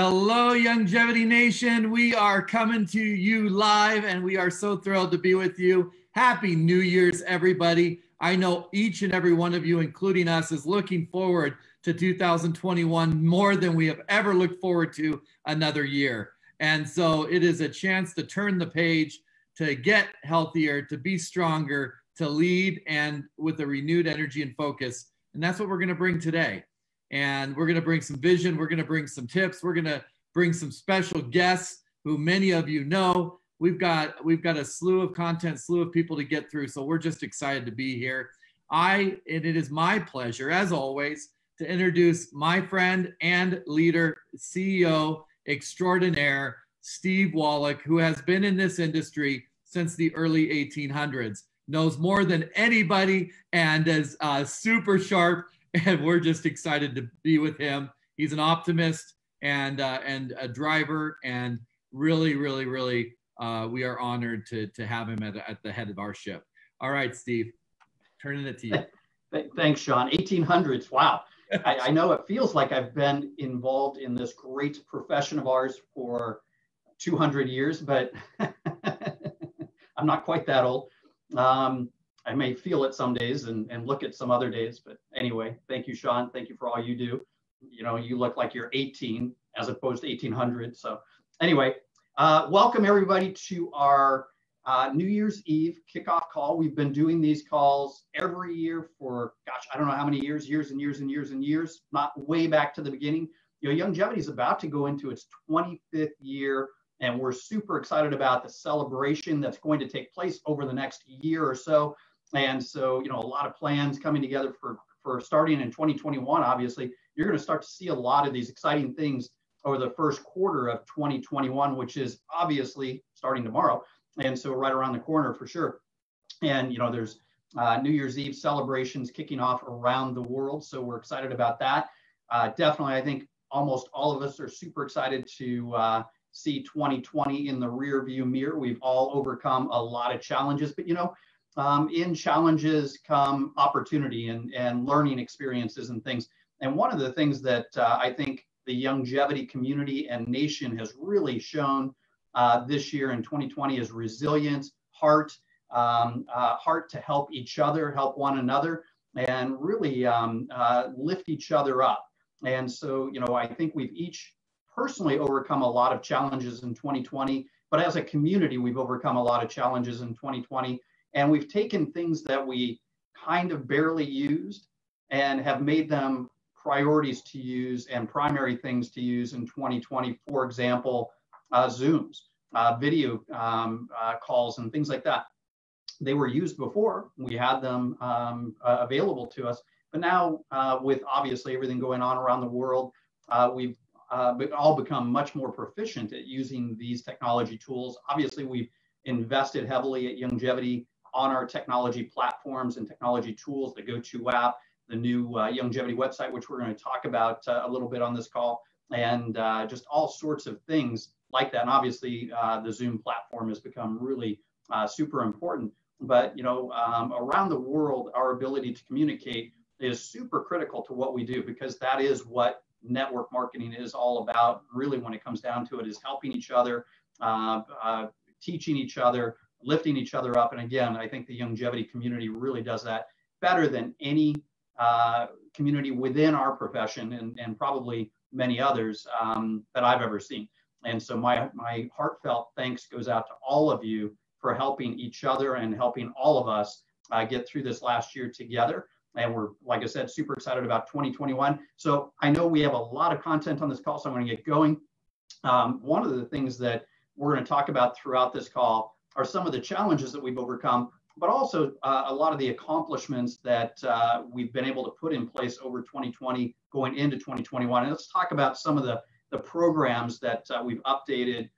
Hello, Youngevity Nation. We are coming to you live, and we are so thrilled to be with you. Happy New Year's, everybody. I know each and every one of you, including us, is looking forward to 2021 more than we have ever looked forward to another year. And so it is a chance to turn the page, to get healthier, to be stronger, to lead, and with a renewed energy and focus. And that's what we're going to bring today. And we're going to bring some vision. We're going to bring some tips. We're going to bring some special guests who many of you know. We've got a slew of content, slew of people to get through. So we're just excited to be here. And it is my pleasure, as always, to introduce my friend and leader, CEO extraordinaire, Steve Wallach, who has been in this industry since the early 1800s, knows more than anybody, and is super sharp. And we're just excited to be with him. He's an optimist and a driver, and really, we are honored to have him at the head of our ship. All right, Steve, turning it to you. Thanks, Sean. 1800s. Wow. I know it feels like I've been involved in this great profession of ours for 200 years, but I'm not quite that old. I may feel it some days and look at some other days, but anyway, thank you, Sean. Thank you for all you do. You know, you look like you're 18 as opposed to 1800. So anyway, welcome everybody to our New Year's Eve kickoff call. We've been doing these calls every year for, gosh, I don't know how many years and years, not way back to the beginning. You know, Youngevity is about to go into its 25th year, and we're super excited about the celebration that's going to take place over the next year or so. And so, you know, a lot of plans coming together for starting in 2021. Obviously, you're going to start to see a lot of these exciting things over the first quarter of 2021, which is obviously starting tomorrow. And so right around the corner for sure. And, you know, there's New Year's Eve celebrations kicking off around the world. So we're excited about that. Definitely, I think almost all of us are super excited to see 2020 in the rear view mirror. We've all overcome a lot of challenges, but, you know, in challenges come opportunity and learning experiences and things. And one of the things that I think the Youngevity community and nation has really shown this year in 2020 is resilience, heart to help each other, help one another, and really lift each other up. And so, you know, I think we've each personally overcome a lot of challenges in 2020, but as a community, we've overcome a lot of challenges in 2020. And we've taken things that we kind of barely used and have made them priorities to use and primary things to use in 2020. For example, Zooms, video calls and things like that. They were used before. We had them available to us. But now with obviously everything going on around the world, we've all become much more proficient at using these technology tools. Obviously, we've invested heavily at Youngevity on our technology platforms and technology tools, the GoTo app, the new Youngevity website, which we're going to talk about a little bit on this call, and just all sorts of things like that. And obviously, the Zoom platform has become really super important. But, you know, around the world, our ability to communicate is super critical to what we do, because that is what network marketing is all about. Really, when it comes down to it, is helping each other, teaching each other, lifting each other up. And again, I think the Youngevity community really does that better than any community within our profession, and probably many others that I've ever seen. And so my heartfelt thanks goes out to all of you for helping each other and helping all of us get through this last year together. And we're, like I said, super excited about 2021. So I know we have a lot of content on this call, so I'm going to get going. One of the things that we're going to talk about throughout this call are some of the challenges that we've overcome, but also a lot of the accomplishments that we've been able to put in place over 2020 going into 2021. And let's talk about some of the programs that we've updated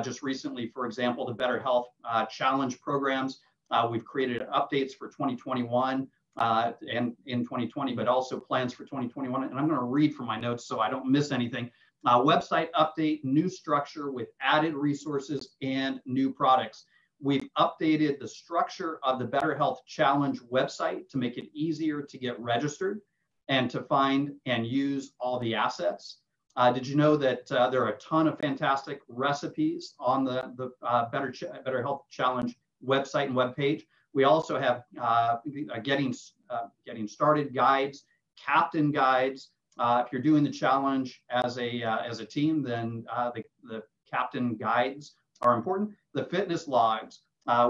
just recently. For example, the Better Health Challenge programs. We've created updates for 2021 and in 2020, but also plans for 2021. And I'm going to read from my notes so I don't miss anything. Website update, new structure with added resources and new products. We've updated the structure of the Better Health Challenge website to make it easier to get registered and to find and use all the assets. Did you know that there are a ton of fantastic recipes on the Better Health Challenge website and webpage? We also have getting started guides, captain guides. If you're doing the challenge as a team, then the captain guides are important. The fitness logs.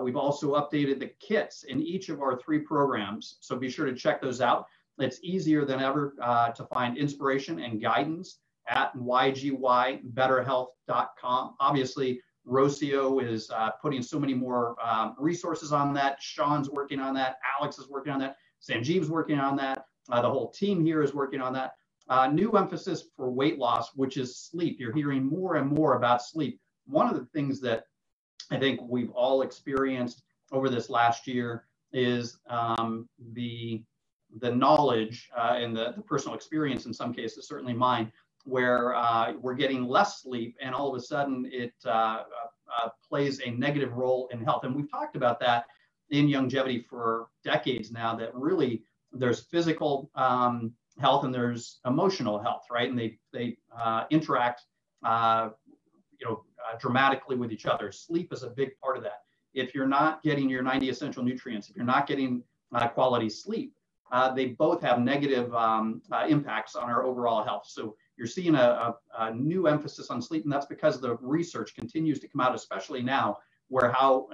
We've also updated the kits in each of our 3 programs, so be sure to check those out. It's easier than ever to find inspiration and guidance at ygybetterhealth.com. Obviously, Rocio is putting so many more resources on that. Sean's working on that. Alex is working on that. Sanjeev's working on that. The whole team here is working on that. New emphasis for weight loss, which is sleep. You're hearing more and more about sleep. One of the things that I think we've all experienced over this last year is the knowledge and the personal experience, in some cases, certainly mine, where we're getting less sleep, and all of a sudden it plays a negative role in health. And we've talked about that in Youngevity for decades now, that really there's physical health and there's emotional health, right? And they interact dramatically with each other. Sleep is a big part of that. If you're not getting your 90 essential nutrients, if you're not getting quality sleep, they both have negative impacts on our overall health. So you're seeing a new emphasis on sleep, and that's because the research continues to come out, especially now, where how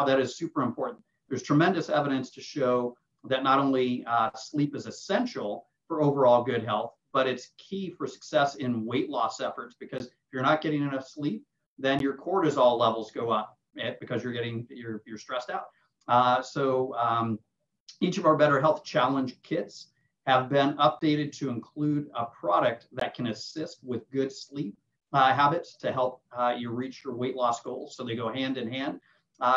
that is super important. There's tremendous evidence to show that not only sleep is essential for overall good health, but it's key for success in weight loss efforts, because if you're not getting enough sleep, then your cortisol levels go up because you're stressed out. Each of our Better Health Challenge kits have been updated to include a product that can assist with good sleep habits to help you reach your weight loss goals. So they go hand in hand.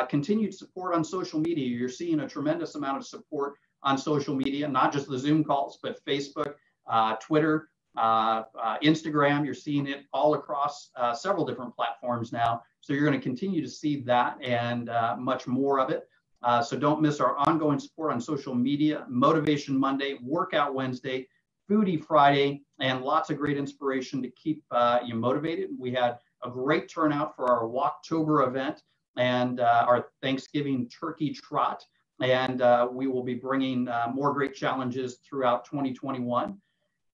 Continued support on social media. You're seeing a tremendous amount of support on social media, not just the Zoom calls, but Facebook, Twitter, Instagram. You're seeing it all across several different platforms now. So you're going to continue to see that and much more of it. So don't miss our ongoing support on social media, Motivation Monday, Workout Wednesday, Foodie Friday, and lots of great inspiration to keep you motivated. We had a great turnout for our Walktober event and our Thanksgiving turkey trot. And we will be bringing more great challenges throughout 2021.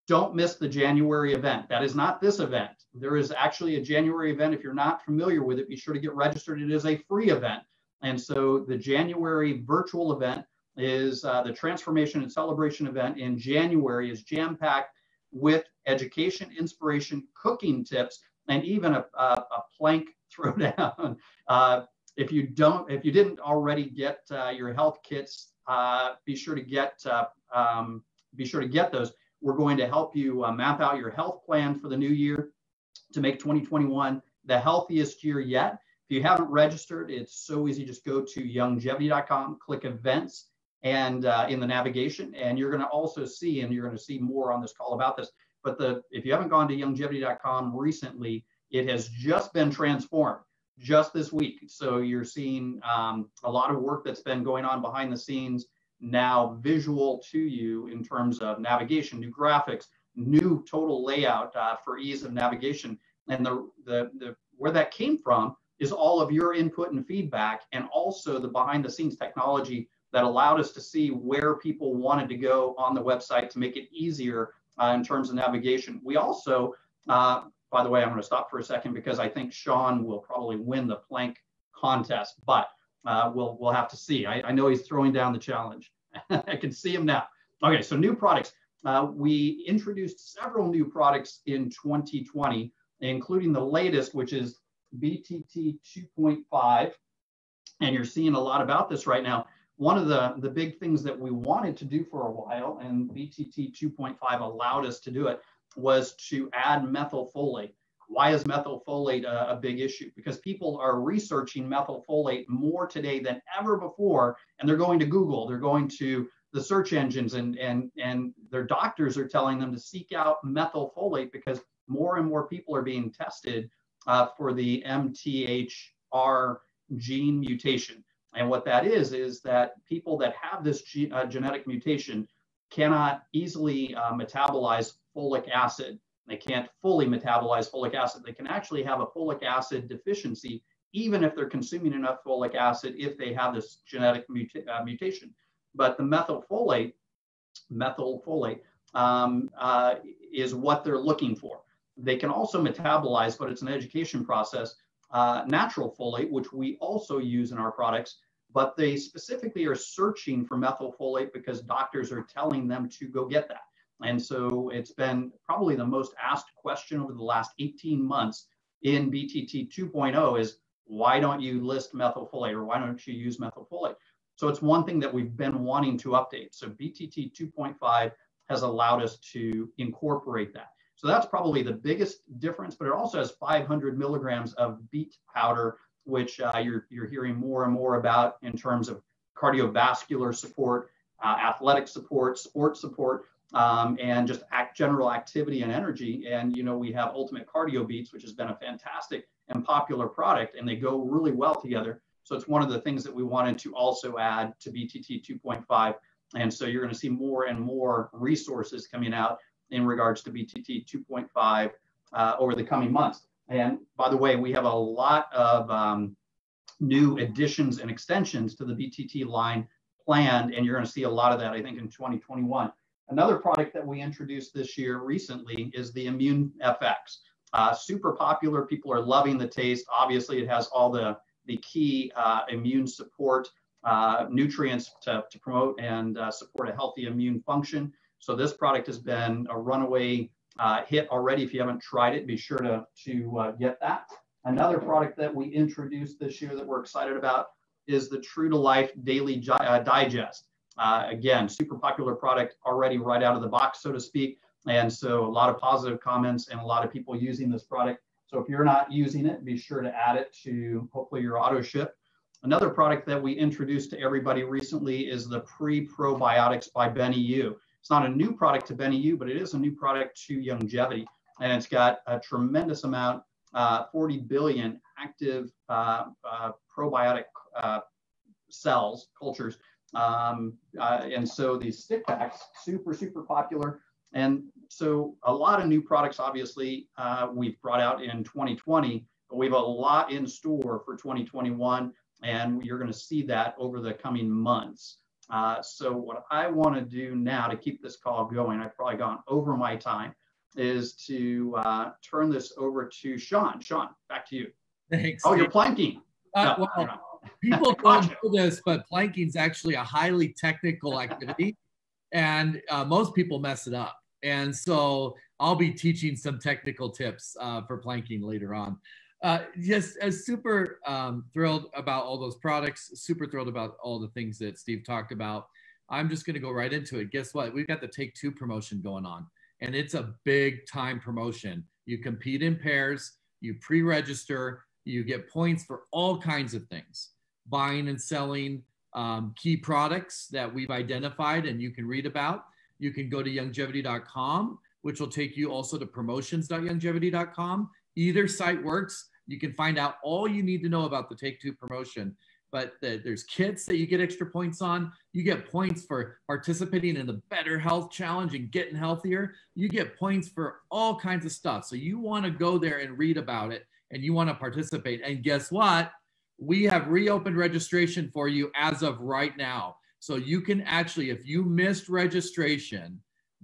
Don't miss the January event. That is not this event. There is actually a January event. If you're not familiar with it, be sure to get registered. It is a free event. And so the January virtual event is the Transformation and Celebration event in January, is jam-packed with education, inspiration, cooking tips, and even a plank throwdown. If you didn't already get your health kits, be sure to get those. We're going to help you map out your health plan for the new year to make 2021 the healthiest year yet. If you haven't registered, it's so easy. Just go to youngevity.com, click events, and in the navigation, and you're going to also see, and you're going to see more on this call about this. But if you haven't gone to youngevity.com recently, it has just been transformed just this week. So you're seeing a lot of work that's been going on behind the scenes now visual to you in terms of navigation, new graphics, new total layout for ease of navigation. And the where that came from is all of your input and feedback, and also the behind the scenes technology that allowed us to see where people wanted to go on the website to make it easier in terms of navigation. We also, by the way, I'm going to stop for a second because I think Sean will probably win the plank contest, but we'll have to see. I know he's throwing down the challenge. I can see him now. Okay, so new products. We introduced several new products in 2020, including the latest, which is BTT 2.5. And you're seeing a lot about this right now. One of the big things that we wanted to do for a while, and BTT 2.5 allowed us to do it, was to add methylfolate. Why is methylfolate a big issue? Because people are researching methylfolate more today than ever before, and they're going to Google, they're going to the search engines, and their doctors are telling them to seek out methylfolate because more and more people are being tested for the MTHR gene mutation. And what that is that people that have this genetic mutation cannot easily metabolize folic acid. They can't fully metabolize folic acid. They can actually have a folic acid deficiency, even if they're consuming enough folic acid, if they have this genetic mutation. But the methylfolate is what they're looking for. They can also metabolize, but it's an education process, natural folate, which we also use in our products, but they specifically are searching for methylfolate because doctors are telling them to go get that. And so it's been probably the most asked question over the last 18 months in BTT 2.0 is, why don't you list methylfolate, or why don't you use methylfolate? So it's one thing that we've been wanting to update. So BTT 2.5 has allowed us to incorporate that. So that's probably the biggest difference, but it also has 500 milligrams of beet powder, which you're hearing more and more about in terms of cardiovascular support, athletic support, sports support, and just general activity and energy. And, you know, we have Ultimate CardioBeets, which has been a fantastic and popular product, and they go really well together. So it's one of the things that we wanted to also add to BTT 2.5. And so you're going to see more and more resources coming out in regards to BTT 2.5 over the coming months. And by the way, we have a lot of new additions and extensions to the BTT line planned, and you're going to see a lot of that, I think, in 2021. Another product that we introduced this year recently is the Immune FX. Super popular. People are loving the taste. Obviously, it has all the key immune support nutrients to promote and support a healthy immune function. So this product has been a runaway hit already. If you haven't tried it, be sure to get that. Another product that we introduced this year that we're excited about is the True to Life Daily Digest. Again, super popular product already right out of the box, so to speak. And so a lot of positive comments and a lot of people using this product. So if you're not using it, be sure to add it to hopefully your auto ship. Another product that we introduced to everybody recently is the Pre-Probiotics by BenyU. It's not a new product to BenyU, but it is a new product to Youngevity. And it's got a tremendous amount, 40 billion active probiotic cells, cultures. And so these stick packs, super, super popular. And so a lot of new products, obviously, we've brought out in 2020, but we have a lot in store for 2021. And you're going to see that over the coming months. So what I want to do now to keep this call going, I've probably gone over my time, is to turn this over to Sean. Sean, back to you. Thanks. Oh, you're planking. Well, people don't know this, but planking is actually a highly technical activity, and most people mess it up. And so I'll be teaching some technical tips for planking later on. Just super thrilled about all those products, super thrilled about all the things that Steve talked about. I'm just going to go right into it. Guess what? We've got the Take Two promotion going on, and it's a big time promotion. You compete in pairs, you pre-register, you get points for all kinds of things, buying and selling key products that we've identified and you can read about. You can go to Youngevity.com, which will take you also to promotions.youngevity.com. Either site works. You can find out all you need to know about the Take Two promotion. But there's kits that you get extra points on. You get points for participating in the Better Health Challenge and getting healthier. You get points for all kinds of stuff. So you want to go there and read about it, and you want to participate. And guess what? We have reopened registration for you as of right now. So you can actually, if you missed registration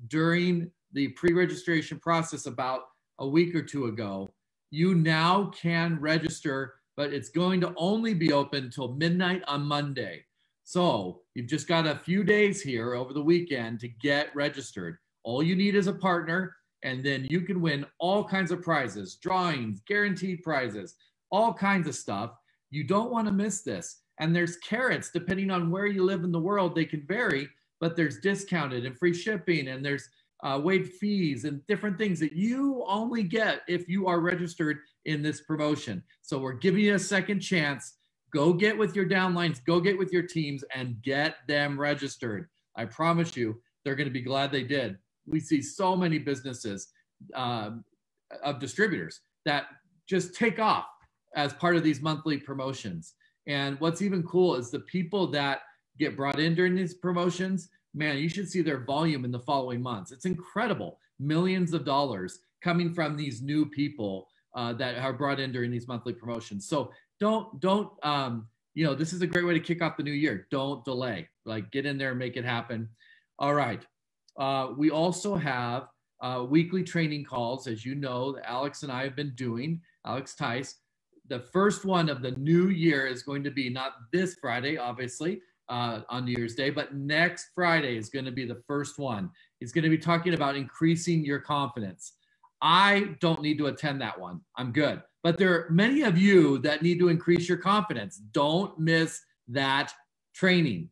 during the pre-registration process about a week or two ago, you now can register, but it's going to only be open until midnight on Monday. So you've just got a few days here over the weekend to get registered. All you need is a partner, and then you can win all kinds of prizes, drawings, guaranteed prizes, all kinds of stuff. You don't want to miss this. And there's carrots, depending on where you live in the world, they can vary, but there's discounted and free shipping, and there's waived fees and different things that you only get if you are registered in this promotion. So we're giving you a second chance. Go get with your downlines, go get with your teams and get them registered. I promise you, they're going to be glad they did. We see so many businesses of distributors that just take off as part of these monthly promotions. And what's even cool is the people that get brought in during these promotions, man, you should see their volume in the following months. It's incredible. Millions of dollars coming from these new people that are brought in during these monthly promotions. So don't this is a great way to kick off the new year. Don't delay. Like, get in there and make it happen. All right. We also have weekly training calls, as you know, that Alex and I have been doing. Alex Tice. The first one of the new year is going to be not this Friday, obviously, on New Year's Day, but next Friday is going to be the first one. It's going to be talking about increasing your confidence. I don't need to attend that one. I'm good. But there are many of you that need to increase your confidence. Don't miss that training.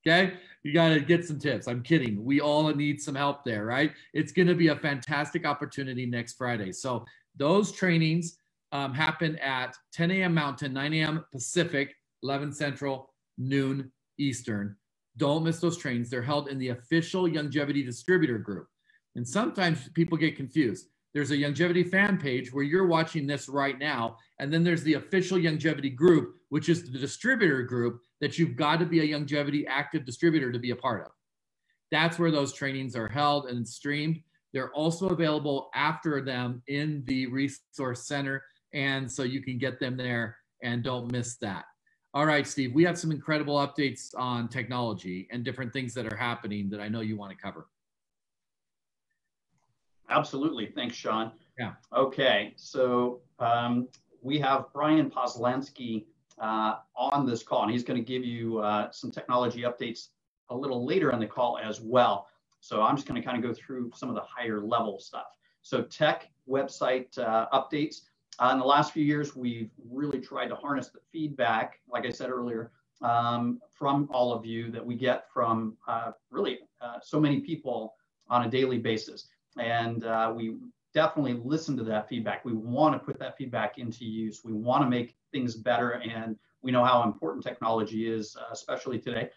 Okay? You got to get some tips. I'm kidding. We all need some help there, right? It's going to be a fantastic opportunity next Friday. So those trainings happen at 10 a.m. Mountain, 9 a.m. Pacific, 11 Central, noon Eastern. Don't miss those trainings. They're held in the official Youngevity distributor group. And sometimes people get confused. There's a Youngevity fan page where you're watching this right now. And then there's the official Youngevity group, which is the distributor group that you've got to be a Youngevity active distributor to be a part of. That's where those trainings are held and streamed. They're also available after them in the resource center. And so you can get them there and don't miss that. All right, Steve, we have some incredible updates on technology and different things that are happening that I know you want to cover. Absolutely. Thanks, Sean. Yeah. Okay. So we have Brian Poslansky on this call, and he's going to give you some technology updates a little later in the call as well. So I'm just going to kind of go through some of the higher level stuff. So tech website updates. In the last few years, we've really tried to harness the feedback, like I said earlier, from all of you that we get from so many people on a daily basis. And we definitely listen to that feedback. We want to put that feedback into use. We want to make things better. And we know how important technology is, especially today.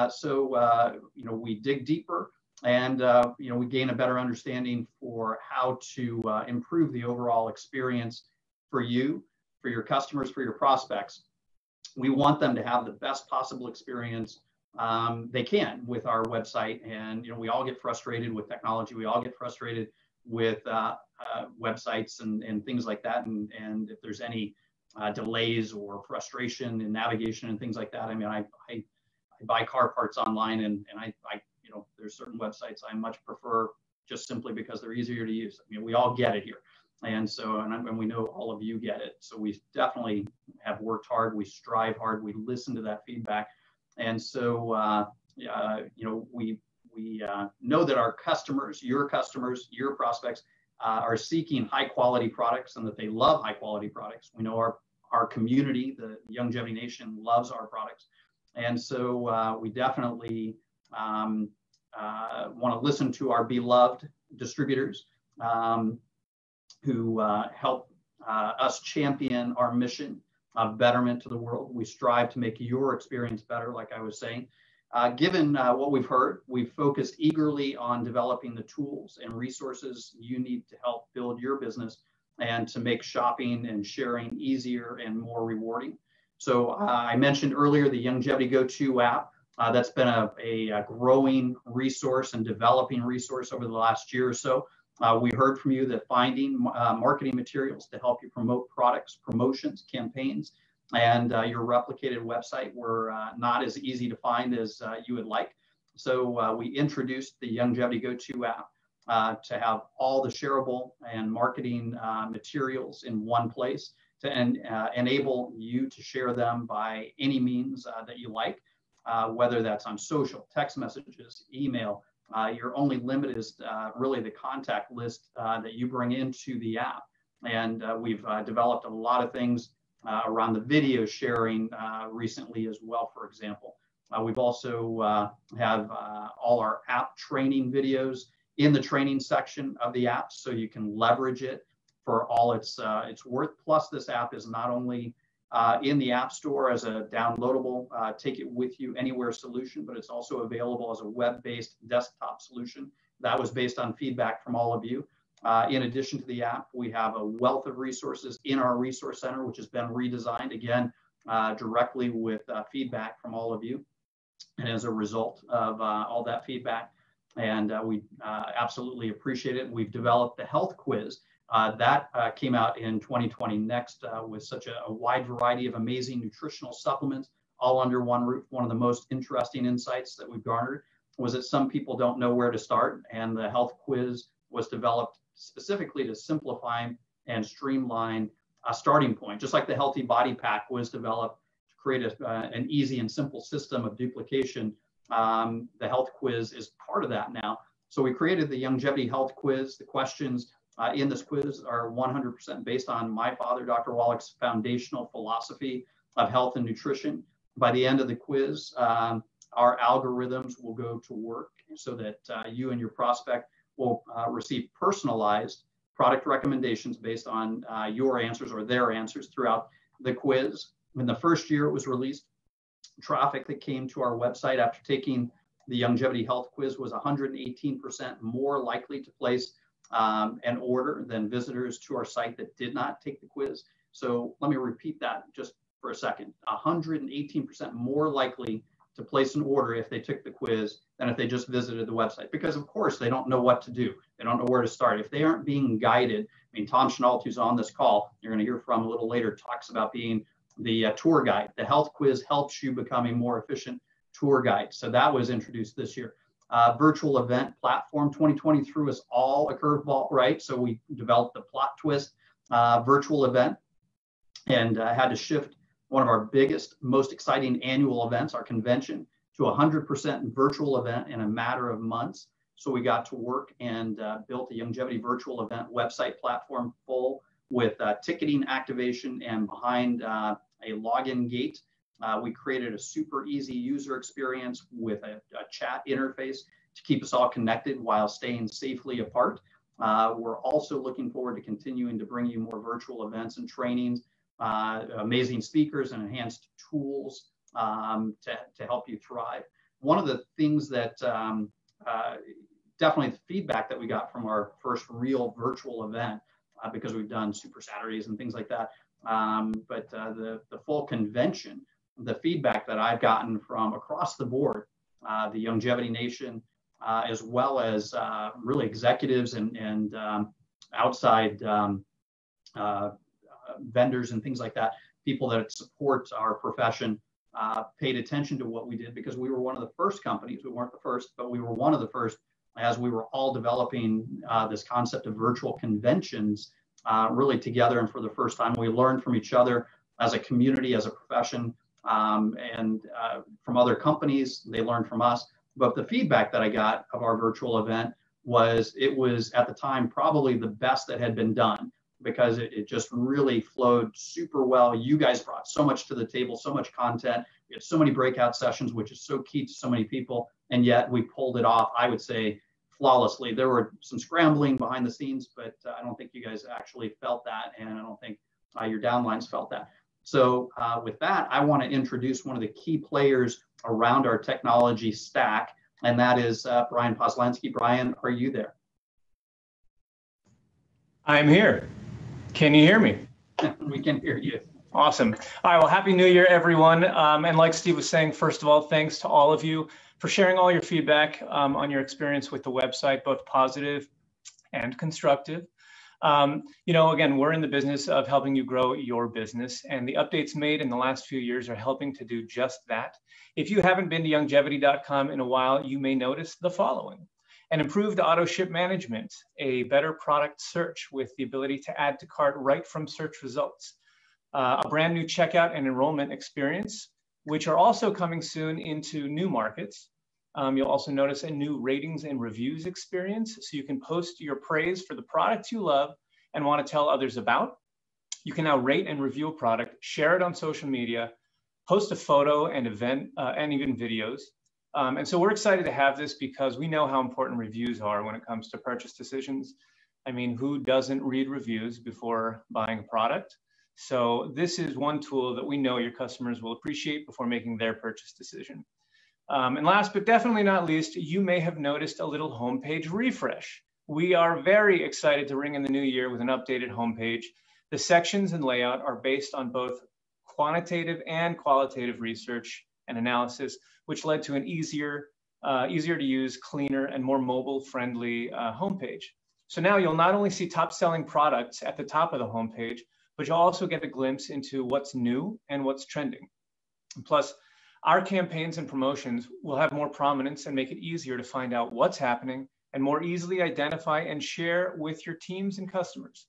So we dig deeper and, we gain a better understanding for how to improve the overall experience for you, for your customers, for your prospects. We want them to have the best possible experience they can with our website. And, we all get frustrated with technology. We all get frustrated with websites and things like that. And if there's any delays or frustration in navigation and things like that, I mean, I buy car parts online and I there's certain websites I much prefer just simply because they're easier to use. I mean, we all get it here. And so, and we know all of you get it. So we definitely have worked hard. We strive hard. We listen to that feedback. And so, we know that our customers, your prospects are seeking high quality products and that they love high quality products. We know our community, the Youngevity Nation, loves our products. And so we definitely want to listen to our beloved distributors who help us champion our mission of betterment to the world. We strive to make your experience better, like I was saying. Given what we've heard, we've focused eagerly on developing the tools and resources you need to help build your business and to make shopping and sharing easier and more rewarding. So I mentioned earlier the Youngevity Go-To app. That's been a growing resource and developing resource over the last year or so. We heard from you that finding marketing materials to help you promote products, promotions, campaigns, and your replicated website were not as easy to find as you would like. So we introduced the Youngevity Go-To app to have all the shareable and marketing materials in one place to enable you to share them by any means that you like, whether that's on social, text messages, email. Your only limit is really the contact list that you bring into the app. And we've developed a lot of things around the video sharing recently as well, for example. We've also have all our app training videos in the training section of the app, so you can leverage it for all it's worth. Plus, this app is not only in the App Store as a downloadable, take it with you anywhere solution, but it's also available as a web-based desktop solution. That was based on feedback from all of you. In addition to the app, we have a wealth of resources in our resource center, which has been redesigned, again, directly with feedback from all of you. And as a result of all that feedback, and we absolutely appreciate it. We've developed the health quiz that came out in 2020 next with such a wide variety of amazing nutritional supplements all under one roof. One of the most interesting insights that we've garnered was that some people don't know where to start, and the health quiz was developed specifically to simplify and streamline a starting point. Just like the Healthy Body Pack was developed to create an easy and simple system of duplication, the health quiz is part of that now. So we created the Youngevity Health Quiz. The questions in this quiz are 100% based on my father, Dr. Wallach's foundational philosophy of health and nutrition. By the end of the quiz, our algorithms will go to work so that you and your prospect will receive personalized product recommendations based on your answers or their answers throughout the quiz. In the first year it was released, traffic that came to our website after taking the Youngevity Health Quiz was 118% more likely to place an order than visitors to our site that did not take the quiz. So let me repeat that just for a second. 118% more likely to place an order if they took the quiz than if they just visited the website, because of course they don't know what to do. They don't know where to start. If they aren't being guided, I mean, Tom Chenault, who's on this call, you're going to hear from a little later, talks about being the tour guide. The health quiz helps you become a more efficient tour guide. So that was introduced this year. Virtual event platform 2020 threw us all a curveball, right? So we developed the plot twist virtual event and had to shift one of our biggest, most exciting annual events, our convention, to 100% virtual event in a matter of months. So we got to work and built a Youngevity virtual event website platform full with ticketing activation, and behind a login gate, we created a super easy user experience with a chat interface to keep us all connected while staying safely apart. We're also looking forward to continuing to bring you more virtual events and trainings, amazing speakers and enhanced tools to help you thrive. One of the things that definitely the feedback that we got from our first real virtual event, because we've done Super Saturdays and things like that, but the full convention, the feedback that I've gotten from across the board, the Youngevity Nation, as well as really executives and outside vendors and things like that, people that support our profession, paid attention to what we did, because we were one of the first companies. We weren't the first, but we were one of the first, as we were all developing this concept of virtual conventions really together. And for the first time, we learned from each other as a community, as a profession, and from other companies. They learned from us. But the feedback that I got of our virtual event was, it was at the time probably the best that had been done, because it just really flowed super well. You guys brought so much to the table, so much content. We had so many breakout sessions, which is so key to so many people. And yet we pulled it off, I would say, flawlessly. There were some scrambling behind the scenes, but I don't think you guys actually felt that. And I don't think your downlines felt that. So with that, I want to introduce one of the key players around our technology stack, and that is Brian Poslansky. Brian, are you there? I'm here. Can you hear me? We can hear you. Awesome. All right, well, Happy New Year, everyone. And like Steve was saying, first of all, thanks to all of you for sharing all your feedback on your experience with the website, both positive and constructive. You know, again, we're in the business of helping you grow your business, and the updates made in the last few years are helping to do just that. If you haven't been to Youngevity.com in a while, you may notice the following: an improved auto ship management, a better product search with the ability to add to cart right from search results, a brand new checkout and enrollment experience, which are also coming soon into new markets. You'll also notice a new ratings and reviews experience, so you can post your praise for the products you love and want to tell others about. You can now rate and review a product, share it on social media, post a photo and event and even videos. And so we're excited to have this because we know how important reviews are when it comes to purchase decisions. I mean, who doesn't read reviews before buying a product? So this is one tool that we know your customers will appreciate before making their purchase decision. And last but definitely not least, you may have noticed a little homepage refresh. We are very excited to ring in the new year with an updated homepage. The sections and layout are based on both quantitative and qualitative research and analysis, which led to an easier easier to use, cleaner, and more mobile-friendly homepage. So now you'll not only see top-selling products at the top of the homepage, but you'll also get a glimpse into what's new and what's trending. Plus, our campaigns and promotions will have more prominence and make it easier to find out what's happening and more easily identify and share with your teams and customers.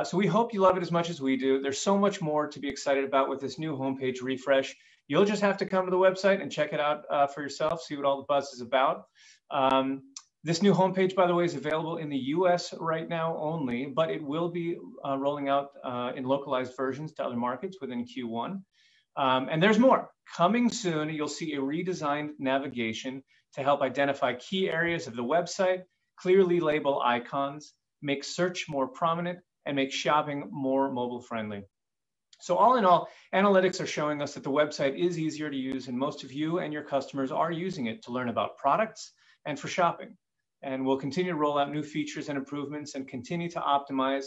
So we hope you love it as much as we do. There's so much more to be excited about with this new homepage refresh. You'll just have to come to the website and check it out for yourself, see what all the buzz is about. This new homepage, by the way, is available in the US right now only, but it will be rolling out in localized versions to other markets within Q1. And there's more. Coming soon, you'll see a redesigned navigation to help identify key areas of the website, clearly label icons, make search more prominent, and make shopping more mobile friendly. So all in all, analytics are showing us that the website is easier to use, and most of you and your customers are using it to learn about products and for shopping. And we'll continue to roll out new features and improvements and continue to optimize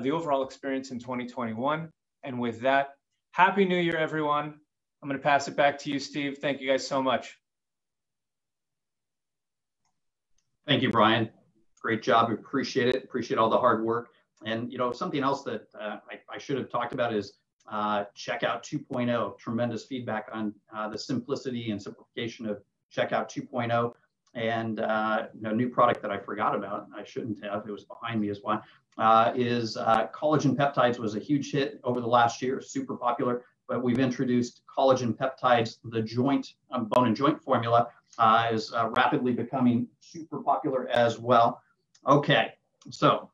the overall experience in 2021. And with that, Happy New Year, everyone. I'm going to pass it back to you, Steve. Thank you guys so much. Thank you, Brian. Great job. We appreciate it. Appreciate all the hard work. And, you know, something else that I should have talked about is Checkout 2.0. Tremendous feedback on the simplicity and simplification of Checkout 2.0. And a new product that I forgot about, I shouldn't have, it was behind me as well, is collagen peptides. Was a huge hit over the last year, super popular, but we've introduced collagen peptides. The joint, bone and joint formula is rapidly becoming super popular as well. Okay, so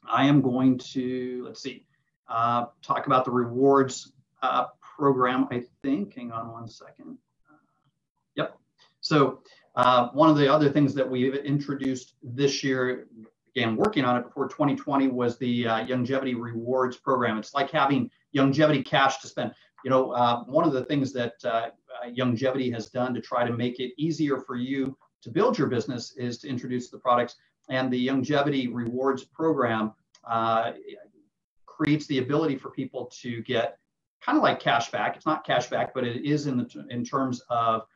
I am going to, let's see, talk about the rewards program, I think. Hang on one second. Yep. So one of the other things that we've introduced this year, began working on it before 2020, was the Youngevity rewards program. It's like having Youngevity cash to spend. You know, one of the things that Youngevity has done to try to make it easier for you to build your business is to introduce the products. And the Youngevity rewards program creates the ability for people to get kind of like cash back. It's not cash back, but it is in terms of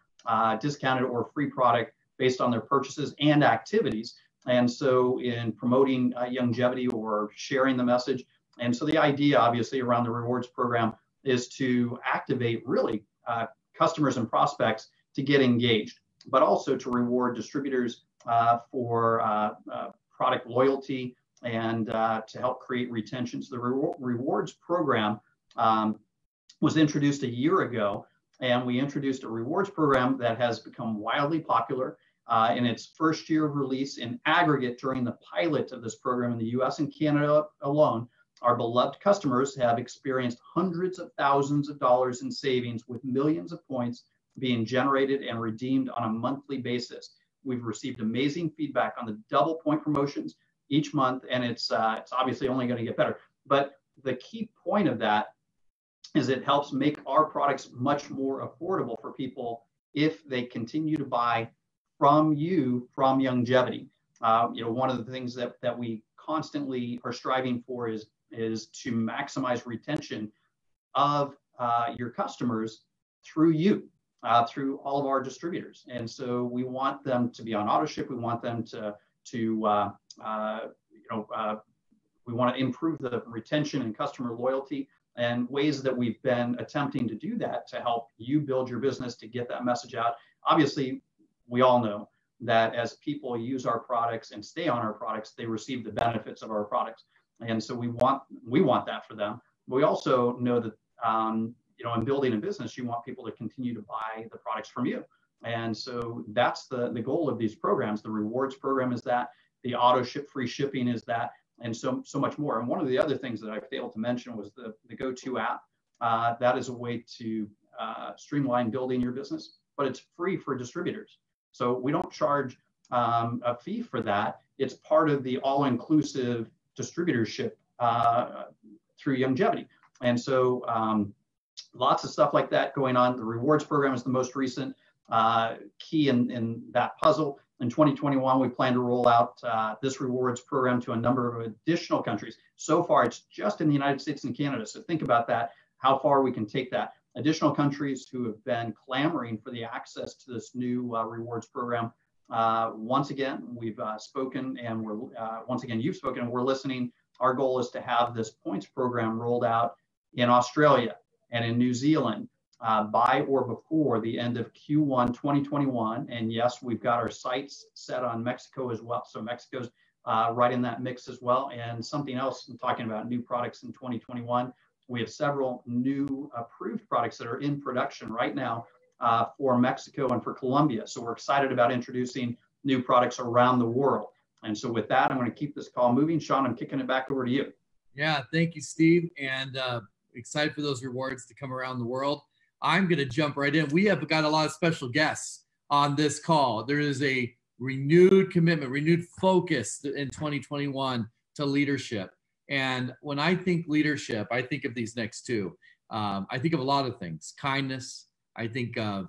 discounted or free product based on their purchases and activities. And so in promoting Youngevity or sharing the message. And so the idea, obviously, around the rewards program is to activate really customers and prospects to get engaged, but also to reward distributors for product loyalty and to help create retention. So the rewards program was introduced a year ago, and we introduced a rewards program that has become wildly popular. In its first year of release, in aggregate during the pilot of this program in the US and Canada alone, our beloved customers have experienced hundreds of thousands of dollars in savings, with millions of points being generated and redeemed on a monthly basis. We've received amazing feedback on the double point promotions each month, and it's obviously only going to get better. But the key point of that is it helps make our products much more affordable for people if they continue to buy from Youngevity. One of the things that we constantly are striving for is to maximize retention of your customers through you, through all of our distributors. And so we want them to be on auto ship. We want them we want to improve the retention and customer loyalty, and ways that we've been attempting to do that to help you build your business, to get that message out. Obviously, we all know that as people use our products and stay on our products, they receive the benefits of our products. And so we want that for them. We also know that, in building a business, you want people to continue to buy the products from you. And so that's the goal of these programs. The rewards program is that, the auto ship free shipping is that, and so much more. And one of the other things that I failed to mention was the Go-To app. That is a way to streamline building your business, but it's free for distributors. So we don't charge a fee for that. It's part of the all-inclusive distributorship through Youngevity. And so lots of stuff like that going on. The rewards program is the most recent key in that puzzle. In 2021, we plan to roll out this rewards program to a number of additional countries. So far, it's just in the United States and Canada. So think about that, how far we can take that. additional countries who have been clamoring for the access to this new rewards program. Once again, we've spoken, and once again, you've spoken, and we're listening. Our goal is to have this points program rolled out in Australia and in New Zealand by or before the end of Q1 2021. And yes, we've got our sights set on Mexico as well. So Mexico's right in that mix as well. And something else, I'm talking about new products in 2021. We have several new approved products that are in production right now for Mexico and for Colombia. So we're excited about introducing new products around the world. And so with that, I'm going to keep this call moving. Sean, I'm kicking it back over to you. Yeah, thank you, Steve. And excited for those rewards to come around the world. I'm going to jump right in. We have got a lot of special guests on this call. There is a renewed commitment, renewed focus in 2021 to leadership. And when I think leadership, I think of these next two. I think of a lot of things: kindness. I think of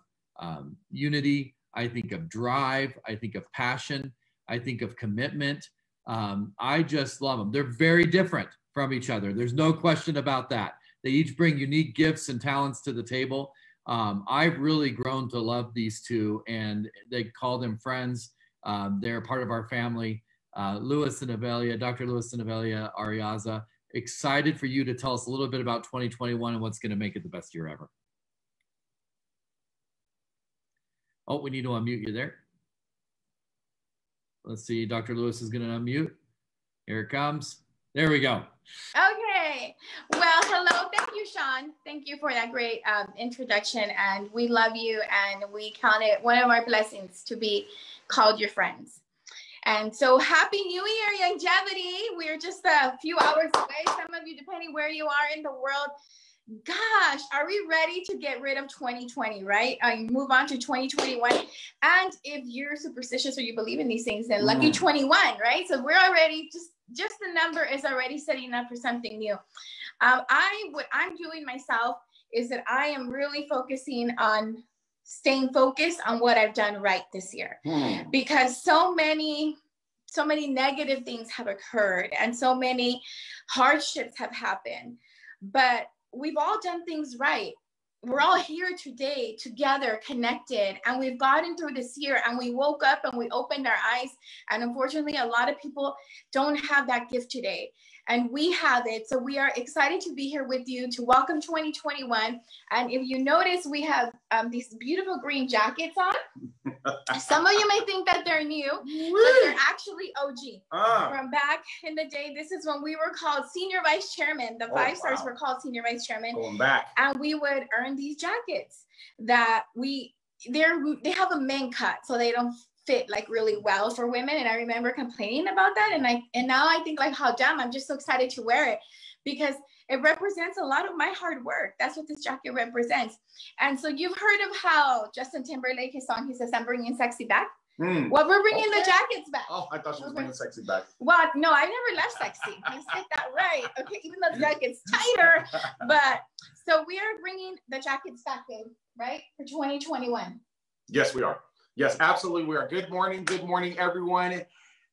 unity. I think of drive. I think of passion. I think of commitment. I just love them. They're very different from each other. There's no question about that. They each bring unique gifts and talents to the table. I've really grown to love these two, and they call them friends. They're part of our family. Louis and Avelia, Dr. Louis and Avelia Ariaza, excited for you to tell us a little bit about 2021 and what's going to make it the best year ever. Oh, we need to unmute you there. Let's see, Dr. Louis is going to unmute. Here it comes. There we go. Okay. Well, hello. Thank you, Sean. Thank you for that great introduction. And we love you. And we count it one of our blessings to be called your friends. And so happy New Year, Youngevity. We're just a few hours away. Some of you, depending where you are in the world. Gosh, are we ready to get rid of 2020, right? Move on to 2021. And if you're superstitious or you believe in these things, then lucky 21, right? So we're already, just the number is already setting up for something new. What I'm doing myself is that I am really focusing on staying focused on what I've done right this year, because so many negative things have occurred and so many hardships have happened, but we've all done things right. We're all here today together, connected, and we've gotten through this year, and we woke up and we opened our eyes. And unfortunately, a lot of people don't have that gift today, and we have it. So we are excited to be here with you to welcome 2021. And if you notice, we have these beautiful green jackets on. Some of you may think that they're new, but they're actually OG. From back in the day, this is when we were called senior vice chairman. The five stars were called senior vice chairman. Going back. And we would earn these jackets that they have a men cut, so they don't fit like really well for women. And I remember complaining about that. And now I think like, how damn, I'm just so excited to wear it, because it represents a lot of my hard work. That's what this jacket represents. And so you've heard of how Justin Timberlake, his song, he says, I'm bringing sexy back. Well, we're bringing the jackets back. Oh, I thought she was bringing sexy back. Well, no, I never left sexy. You said that right. Okay, even though the jacket's tighter. But so we are bringing the jackets back in, right, for 2021. Yes, we are. Yes, absolutely, we are. Good morning, everyone.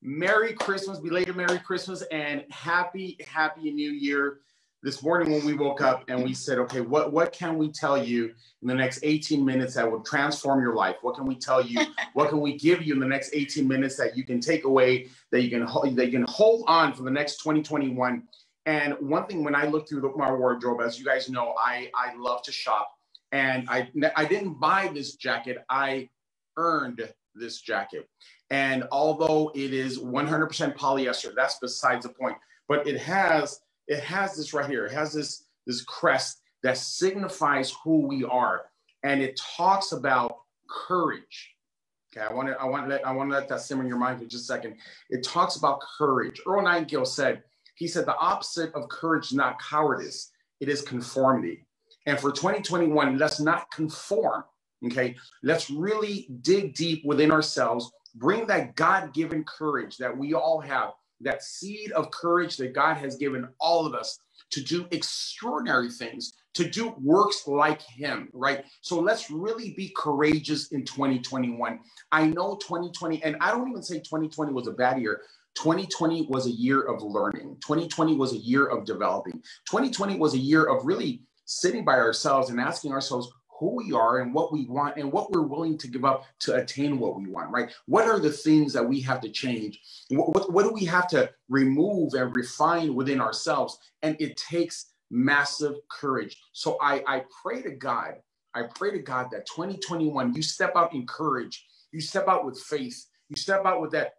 Merry Christmas, belated Merry Christmas, and happy New Year. This morning when we woke up and we said, okay, what can we tell you in the next 18 minutes that will transform your life? What can we tell you? What can we give you in the next 18 minutes that you can take away, that you can hold on for the next 2021? And one thing, when I look through my wardrobe, as you guys know, I love to shop, and I didn't buy this jacket. I earned this jacket. And although it is 100% polyester, that's besides the point, but it has this right here. It has this crest that signifies who we are. And it talks about courage. Okay, I want to let that simmer in your mind for just a second. It talks about courage. Earl Nightingale said, the opposite of courage is not cowardice, it is conformity. And for 2021, let's not conform. Okay, let's really dig deep within ourselves, bring that God-given courage that we all have, that seed of courage that God has given all of us to do extraordinary things, to do works like him, right? So let's really be courageous in 2021. I know 2020, and I don't even say 2020 was a bad year. 2020 was a year of learning. 2020 was a year of developing. 2020 was a year of really sitting by ourselves and asking ourselves who we are and what we want and what we're willing to give up to attain what we want, right? What are the things that we have to change? What do we have to remove and refine within ourselves? And it takes massive courage. So I pray to God, that 2021, you step out in courage, you step out with faith, you step out with that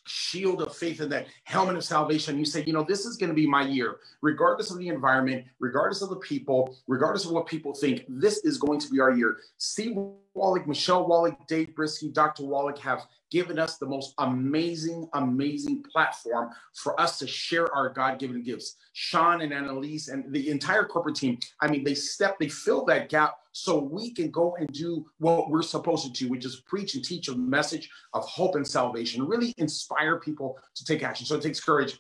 shield of faith and that helmet of salvation. You say, you know, this is going to be my year, regardless of the environment, regardless of the people, regardless of what people think. This is going to be our year. Steve Wallach, Michelle Wallach, Dave Brisky, Dr. Wallach have given us the most amazing, amazing platform for us to share our God-given gifts. Sean and Annalise and the entire corporate team, I mean, they fill that gap so we can go and do what we're supposed to do, which is preach and teach a message of hope and salvation, really inspire people to take action. So it takes courage.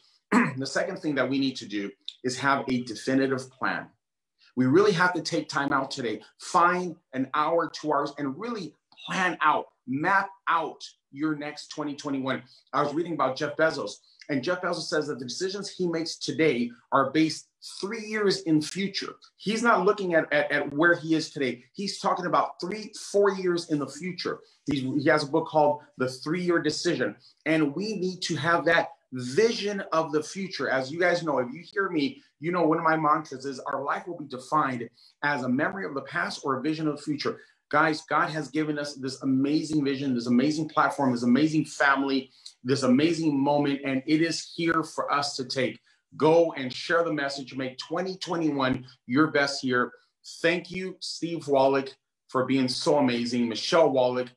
The second thing that we need to do is have a definitive plan. We really have to take time out today, find an hour, 2 hours, and really plan out, map out your next 2021. I was reading about Jeff Bezos, and Jeff Bezos says that the decisions he makes today are based 3 years in future. He's not looking at where he is today. He's talking about 3-4 years in the future. He has a book called The 3-Year Decision, and we need to have that vision of the future. As you guys know, if you hear me, you know one of my mantras is our life will be defined as a memory of the past or a vision of the future. Guys, God has given us this amazing vision, this amazing platform, this amazing family, this amazing moment, and it is here for us to take. Go and share the message. Make 2021 your best year. Thank you, Steve Wallach, for being so amazing. Michelle Wallach,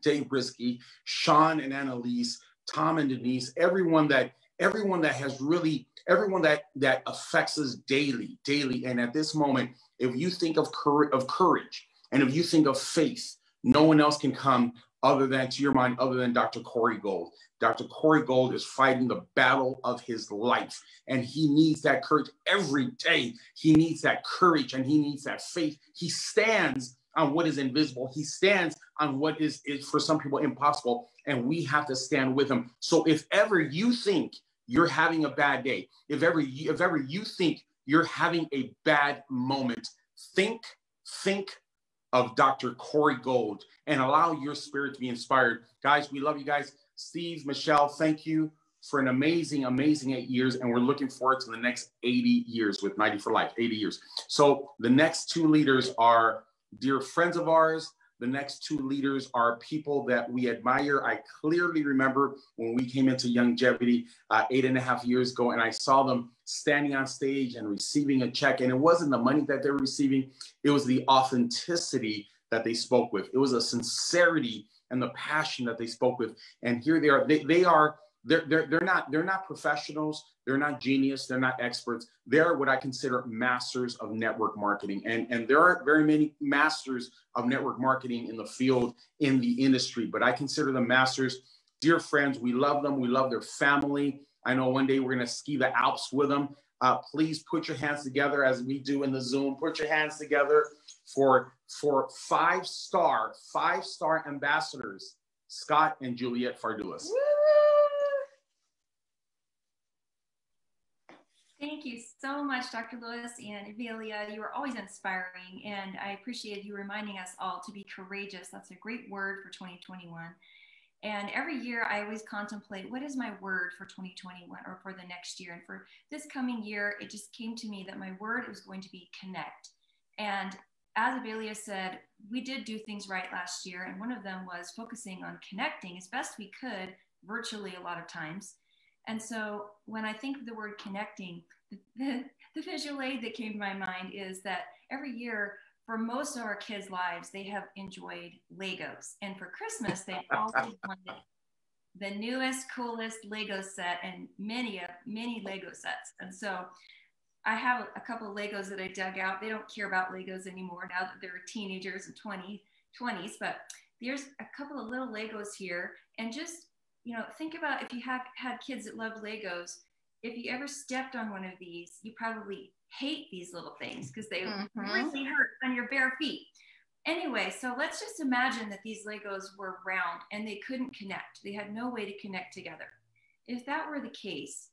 Dave Brisky, Sean and Annalise, Tom and Denise, everyone that has really, everyone that affects us daily. And at this moment, if you think of courage, and if you think of faith, no one else can come other than Dr. Corey Gold. Dr. Corey Gold is fighting the battle of his life, and he needs that courage every day. He needs that courage, and he needs that faith. He stands on what is invisible. He stands on what is for some people impossible, and we have to stand with him. So if ever you think you're having a bad day, if ever you think you're having a bad moment, think of Dr. Corey Gold and allow your spirit to be inspired. Guys, we love you guys. Steve, Michelle, thank you for an amazing, amazing 8 years. And we're looking forward to the next 80 years with 90 for Life, 80 years. So the next 2 leaders are dear friends of ours. The next 2 leaders are people that we admire. I clearly remember when we came into Youngevity 8.5 years ago, and I saw them standing on stage and receiving a check. And it wasn't the money that they were receiving. It was the authenticity that they spoke with. It was a sincerity and the passion that they spoke with. And here they are. They're not professionals. They're not genius. They're not experts. They're what I consider masters of network marketing. And there aren't very many masters of network marketing in the field, in the industry, but I consider them masters. Dear friends, we love them. We love their family. I know one day we're going to ski the Alps with them. Please put your hands together as we do in the Zoom. Put your hands together for 5-star ambassadors, Scott and Juliet Fardulas. Thank you so much, Dr. Lewis and Evelia. You are always inspiring, and I appreciate you reminding us all to be courageous. That's a great word for 2021. And every year I always contemplate, what is my word for 2021 or for the next year? And for this coming year, it just came to me that my word was going to be connect. And as Evelia said, we did do things right last year. And one of them was focusing on connecting as best we could virtually a lot of times. And so when I think of the word connecting, the visual aid that came to my mind is that every year for most of our kids' lives, they have enjoyed Legos. And for Christmas, they've always wanted the newest, coolest Lego set and many Lego sets. And so I have a couple of Legos that I dug out. They don't care about Legos anymore now that they're teenagers and 20s, but there's a couple of little Legos here. And just, you know, think about if you had kids that loved Legos, if you ever stepped on one of these, you probably hate these little things because they really hurt on your bare feet. Anyway, so let's just imagine that these Legos were round and they couldn't connect. They had no way to connect together. If that were the case,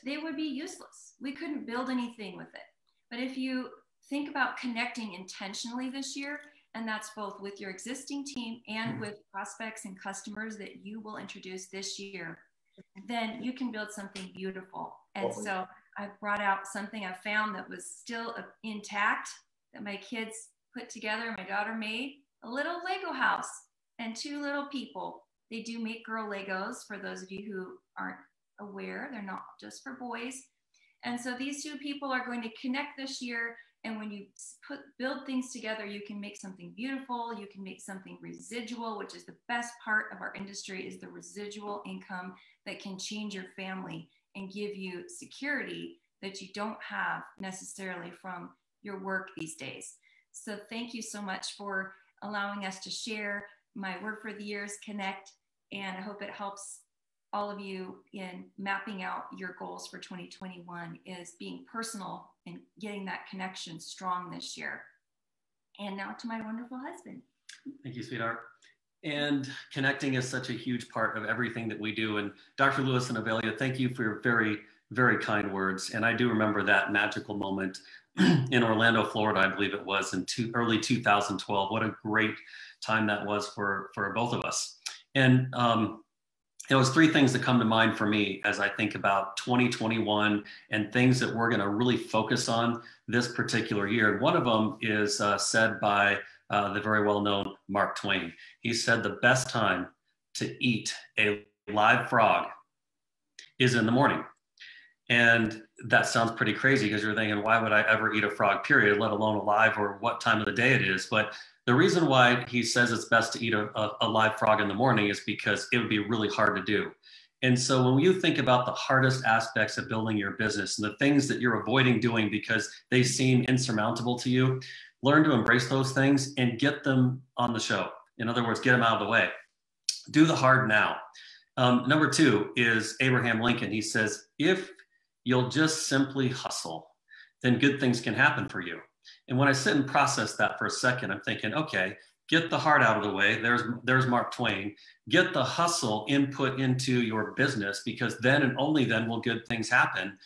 they would be useless. We couldn't build anything with it. But if you think about connecting intentionally this year. And that's both with your existing team and with prospects and customers that you will introduce this year. Then you can build something beautiful. And so I brought out something I found that was still intact that my kids put together. My daughter made a little Lego house and 2 little people. They do make girl Legos, for those of you who aren't aware. They're not just for boys. And so these 2 people are going to connect this year. And when you build things together, you can make something beautiful. You can make something residual, which is the best part of our industry, is the residual income that can change your family and give you security that you don't have necessarily from your work these days. So thank you so much for allowing us to share. My word for the year is connect, and I hope it helps all of you in mapping out your goals for 2021, is being personal and getting that connection strong this year. And now to my wonderful husband. Thank you, sweetheart. And connecting is such a huge part of everything that we do. And Dr. Lewis and Avelia, thank you for your very, very kind words. And I do remember that magical moment in Orlando, Florida, I believe it was in early 2012. What a great time that was for both of us. And it was 3 things that come to mind for me as I think about 2021 and things that we're going to really focus on this particular year. One of them is said by the very well-known Mark Twain. He said the best time to eat a live frog is in the morning. And that sounds pretty crazy because you're thinking, why would I ever eat a frog, period, let alone alive, or what time of the day it is? But the reason why he says it's best to eat a live frog in the morning is because it would be really hard to do. And so when you think about the hardest aspects of building your business and the things that you're avoiding doing because they seem insurmountable to you, learn to embrace those things and get them on the show. In other words, get them out of the way. Do the hard now. Number 2 is Abraham Lincoln. He says, if you'll just simply hustle, then good things can happen for you. And when I sit and process that for a second, I'm thinking, okay, get the heart out of the way. There's Mark Twain. Get the hustle input into your business, because then and only then will good things happen.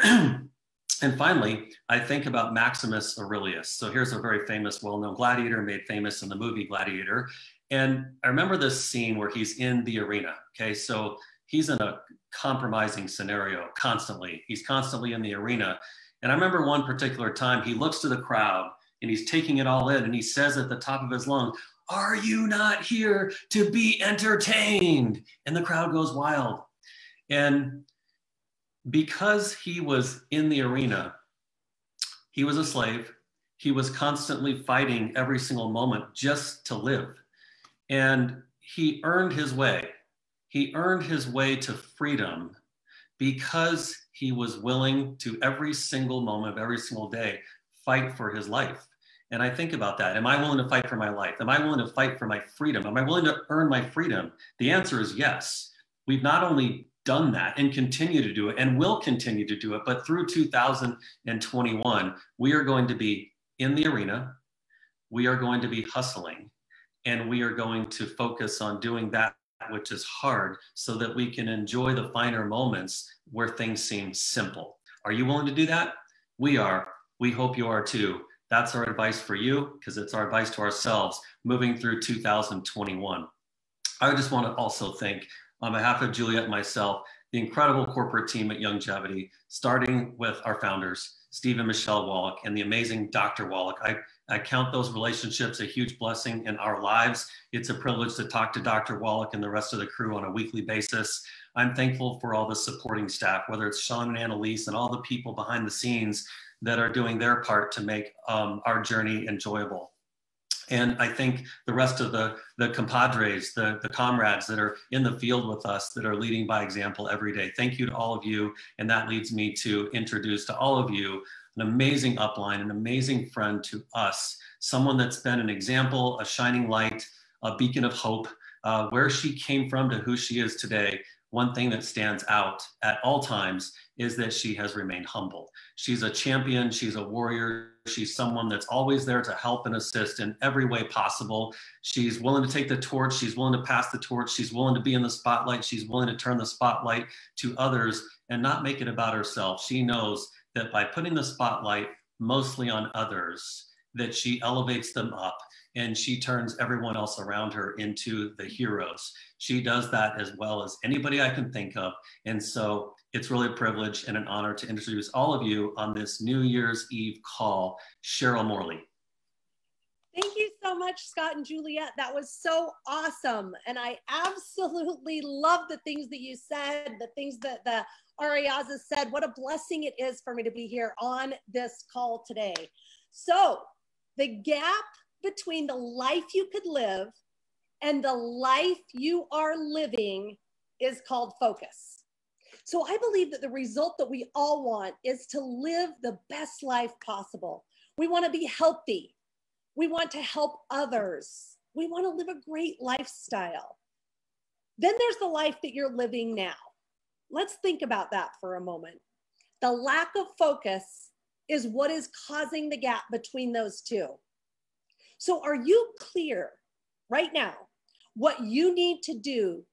And finally, I think about Maximus Aurelius. So here's a very famous, well-known gladiator made famous in the movie Gladiator. And I remember this scene where he's in the arena. Okay, so he's in a compromising scenario constantly. He's constantly in the arena. And I remember one particular time he looks to the crowd and he's taking it all in, and he says at the top of his lungs, "Are you not here to be entertained?" And the crowd goes wild. And because he was in the arena, he was a slave. He was constantly fighting every single moment just to live. And he earned his way. He earned his way to freedom because he was willing to, every single moment of every single day, fight for his life. And I think about that. Am I willing to fight for my life? Am I willing to fight for my freedom? Am I willing to earn my freedom? The answer is yes. We've not only done that and continue to do it and will continue to do it, but through 2021, we are going to be in the arena, we are going to be hustling, and we are going to focus on doing that which is hard so that we can enjoy the finer moments where things seem simple. Are you willing to do that? We are. We hope you are too. That's our advice for you, because it's our advice to ourselves moving through 2021. I just want to also thank, on behalf of Juliet and myself, the incredible corporate team at Youngevity, starting with our founders, Steve and Michelle Wallach, and the amazing Dr. Wallach. I count those relationships a huge blessing in our lives. It's a privilege to talk to Dr. Wallach and the rest of the crew on a weekly basis. I'm thankful for all the supporting staff, whether it's Sean and Annalise and all the people behind the scenes that are doing their part to make our journey enjoyable. And I think the rest of the compadres, the comrades that are in the field with us, that are leading by example every day. Thank you to all of you. And that leads me to introduce to all of you an amazing upline, an amazing friend to us, someone that's been an example, a shining light, a beacon of hope, where she came from to who she is today. One thing that stands out at all times is that she has remained humble. She's a champion, she's a warrior, she's someone that's always there to help and assist in every way possible. She's willing to take the torch, she's willing to pass the torch, she's willing to be in the spotlight, she's willing to turn the spotlight to others and not make it about herself. She knows that by putting the spotlight mostly on others, that she elevates them up and she turns everyone else around her into the heroes. She does that as well as anybody I can think of. And so it's really a privilege and an honor to introduce all of you on this New Year's Eve call, Cheryl Morley. Thank you so much, Scott and Juliet. That was so awesome. And I absolutely love the things that you said, the things that the Ariaza said. What a blessing it is for me to be here on this call today. So the gap between the life you could live and the life you are living is called focus. So I believe that the result that we all want is to live the best life possible. We want to be healthy. We want to help others. We want to live a great lifestyle. Then there's the life that you're living now. Let's think about that for a moment. The lack of focus is what is causing the gap between those two. So are you clear right now what you need to do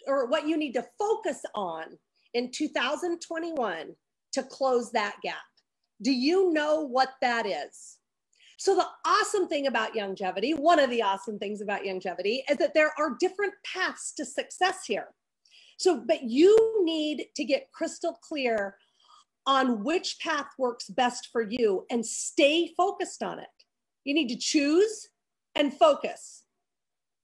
or what you need to focus on in 2021 to close that gap? Do you know what that is? So the awesome thing about Youngevity, one of the awesome things about Youngevity is that there are different paths to success here. So, but you need to get crystal clear on which path works best for you and stay focused on it. You need to choose and focus.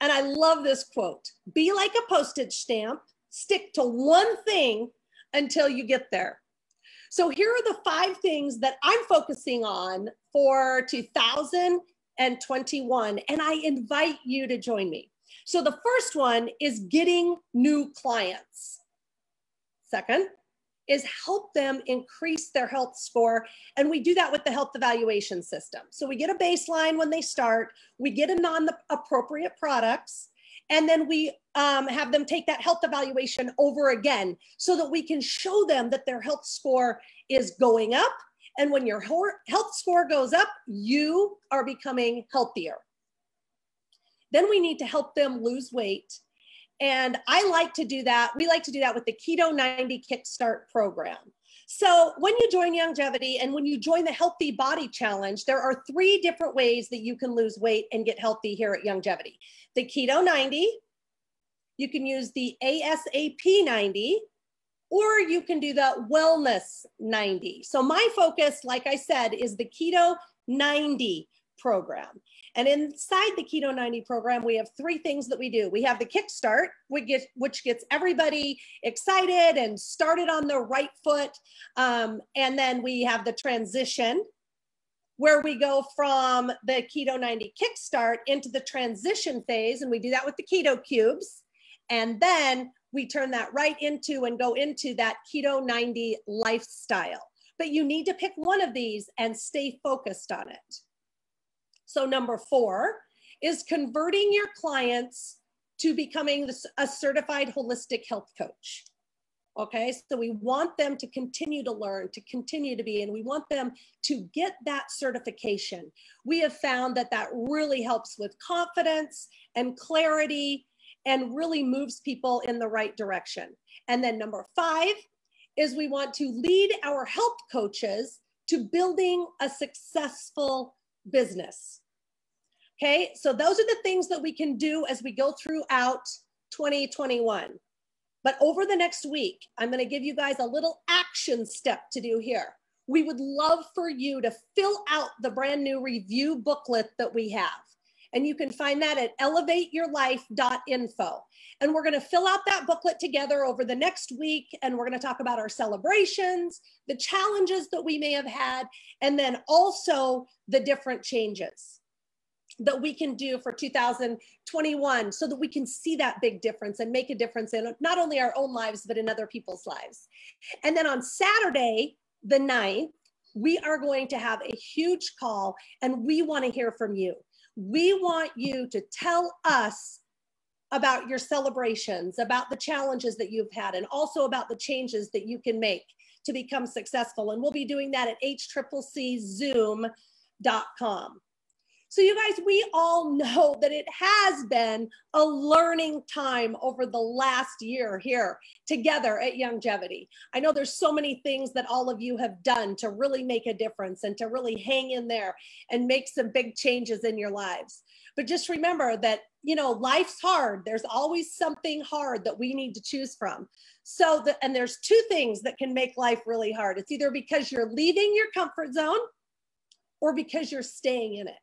And I love this quote: be like a postage stamp, stick to one thing until you get there. So here are the 5 things that I'm focusing on for 2021, and I invite you to join me. So the first one is getting new clients. Second is help them increase their health score, and we do that with the health evaluation system. So we get a baseline when they start, we get a non-appropriate products, and then we have them take that health evaluation over again so that we can show them that their health score is going up. And when your health score goes up, you are becoming healthier. Then we need to help them lose weight. And I like to do that. We like to do that with the Keto 90 Kickstart program. So when you join Youngevity and when you join the Healthy Body Challenge, there are 3 different ways that you can lose weight and get healthy here at Youngevity. The Keto 90, you can use the ASAP 90, or you can do the Wellness 90. So my focus, like I said, is the Keto 90 program. And inside the Keto 90 program, we have 3 things that we do. We have the Kickstart, which gets everybody excited and started on the right foot. And then we have the transition, where we go from the Keto 90 Kickstart into the transition phase. And we do that with the Keto Cubes. And then we turn that right into and go into that Keto 90 lifestyle. But you need to pick one of these and stay focused on it. So number 4 is converting your clients to becoming a certified holistic health coach. Okay, so we want them to continue to learn, to continue to be, and we want them to get that certification. We have found that that really helps with confidence and clarity and really moves people in the right direction. And then number 5 is we want to lead our health coaches to building a successful business. Okay, so those are the things that we can do as we go throughout 2021. But over the next week, I'm going to give you guys a little action step to do here. We would love for you to fill out the brand new review booklet that we have. And you can find that at elevateyourlife.info. And we're going to fill out that booklet together over the next week. And we're going to talk about our celebrations, the challenges that we may have had, and then also the different changes that we can do for 2021 so that we can see that big difference and make a difference in not only our own lives, but in other people's lives. And then on Saturday, the 9th, we are going to have a huge call and we want to hear from you. We want you to tell us about your celebrations, about the challenges that you've had, and also about the changes that you can make to become successful. And we'll be doing that at hcczoom.com. So you guys, we all know that it has been a learning time over the last year here together at Youngevity. I know there's so many things that all of you have done to really make a difference and to really hang in there and make some big changes in your lives. But just remember that, you know, life's hard. There's always something hard that we need to choose from. So, and there's two things that can make life really hard. It's either because you're leaving your comfort zone or because you're staying in it.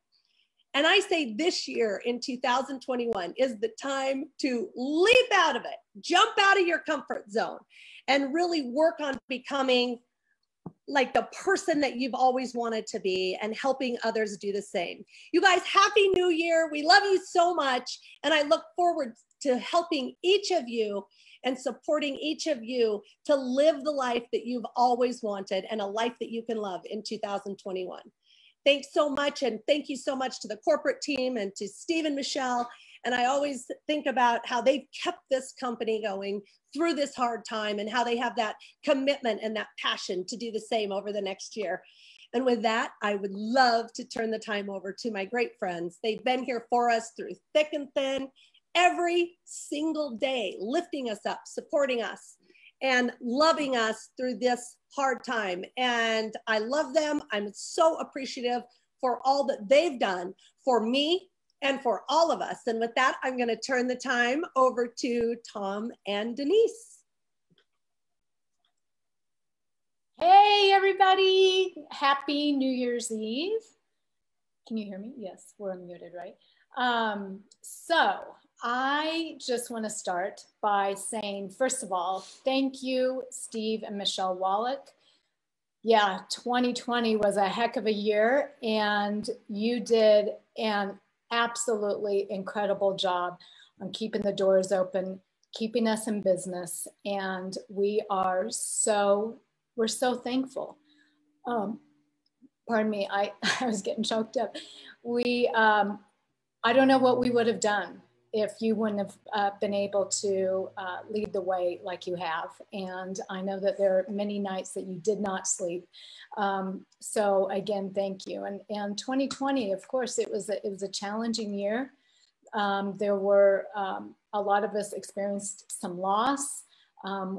And I say this year in 2021 is the time to leap out of it, jump out of your comfort zone, and really work on becoming like the person that you've always wanted to be and helping others do the same. You guys, Happy New Year. We love you so much. And I look forward to helping each of you and supporting each of you to live the life that you've always wanted and a life that you can love in 2021. Thanks so much. And thank you so much to the corporate team and to Steve and Michelle. And I always think about how they've kept this company going through this hard time and how they have that commitment and that passion to do the same over the next year. And with that, I would love to turn the time over to my great friends. They've been here for us through thick and thin, every single day, lifting us up, supporting us, and loving us through this hard time. And I love them. I'm so appreciative for all that they've done for me and for all of us. And with that, I'm going to turn the time over to Tom and Denise. Hey, everybody. Happy New Year's Eve. Can you hear me? Yes, we're unmuted, right? So I just want to start by saying, first of all, thank you, Steve and Michelle Wallach. Yeah, 2020 was a heck of a year, and you did an absolutely incredible job on keeping the doors open, keeping us in business, and we're so thankful. Pardon me, I was getting choked up. I don't know what we would have done if you wouldn't have been able to lead the way like you have. And I know that there are many nights that you did not sleep. So again, thank you. And 2020, of course, it was a challenging year. There were, a lot of us experienced some loss.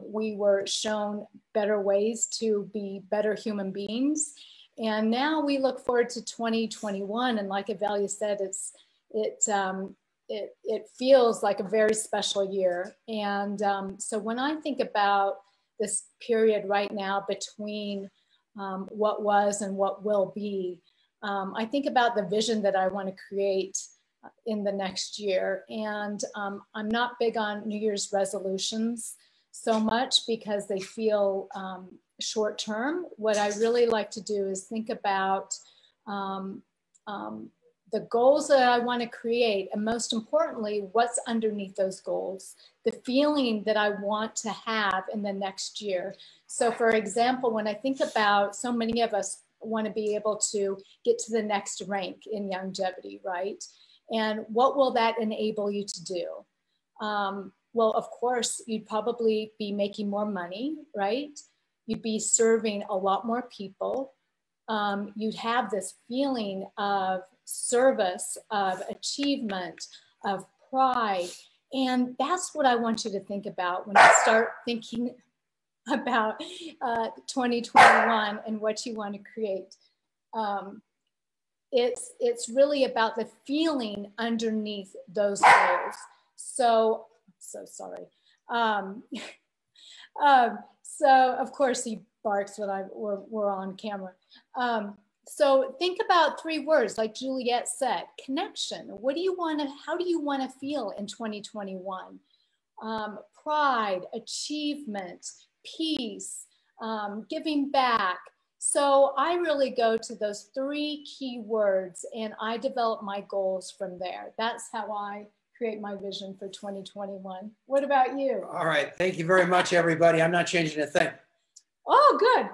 We were shown better ways to be better human beings. And now we look forward to 2021. And like Avelia said, it feels like a very special year. And so when I think about this period right now between what was and what will be, I think about the vision that I want to create in the next year. And I'm not big on New Year's resolutions so much because they feel short term. What I really like to do is think about the goals that I want to create, and most importantly, what's underneath those goals, the feeling that I want to have in the next year. So for example, when I think about, so many of us want to be able to get to the next rank in Youngevity, right? And what will that enable you to do? Well, of course, you'd probably be making more money, right? You'd be serving a lot more people. You'd have this feeling of service, of achievement, of pride. And that's what I want you to think about when you start thinking about 2021 and what you want to create. It's really about the feeling underneath those goals. So sorry. So of course he barks when we're on camera. So think about 3 words, like Juliet said: connection. What do you want to, how do you want to feel in 2021? Pride, achievement, peace, giving back. So I really go to those 3 key words and I develop my goals from there. That's how I create my vision for 2021. What about you? All right. Thank you very much, everybody. I'm not changing a thing. Oh, good.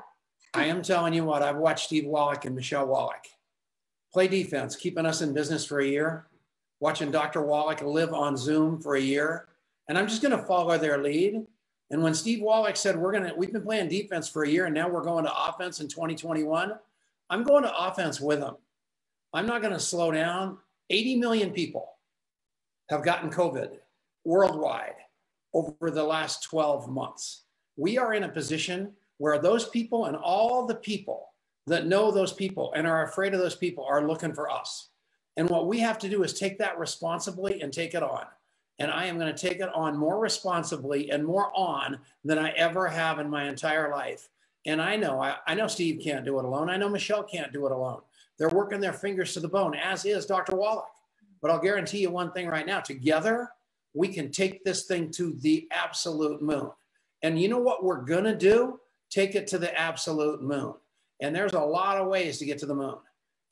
I am telling you what, I've watched Steve Wallach and Michelle Wallach play defense, keeping us in business for a year, watching Dr. Wallach live on Zoom for a year. And I'm just going to follow their lead. And when Steve Wallach said, we've been playing defense for a year and now we're going to offense in 2021, I'm going to offense with them. I'm not going to slow down. 80 million people have gotten COVID worldwide over the last 12 months. We are in a position where those people and all the people that know those people and are afraid of those people are looking for us. And what we have to do is take that responsibly and take it on. And I am going to take it on more responsibly and more on than I ever have in my entire life. And I know Steve can't do it alone. I know Michelle can't do it alone. They're working their fingers to the bone, as is Dr. Wallach. But I'll guarantee you one thing right now, together, we can take this thing to the absolute moon. And you know what we're going to do? Take it to the absolute moon. And there's a lot of ways to get to the moon.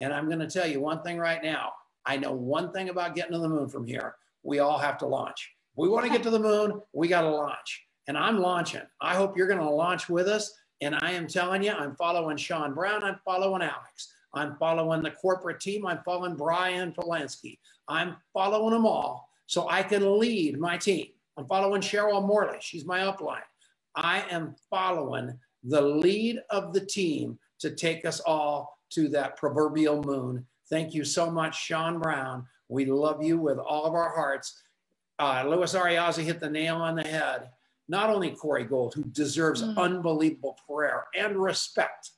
And I'm going to tell you one thing right now. I know one thing about getting to the moon from here. We all have to launch. If we want to get to the moon, we got to launch. And I'm launching. I hope you're going to launch with us. And I am telling you, I'm following Sean Brown. I'm following Alex. I'm following the corporate team. I'm following Brian Polanski. I'm following them all so I can lead my team. I'm following Cheryl Morley. She's my upline. I am following the lead of the team to take us all to that proverbial moon. Thank you so much, Sean Brown. We love you with all of our hearts. Louis Ariazi hit the nail on the head. Not only Corey Gold, who deserves unbelievable prayer and respect.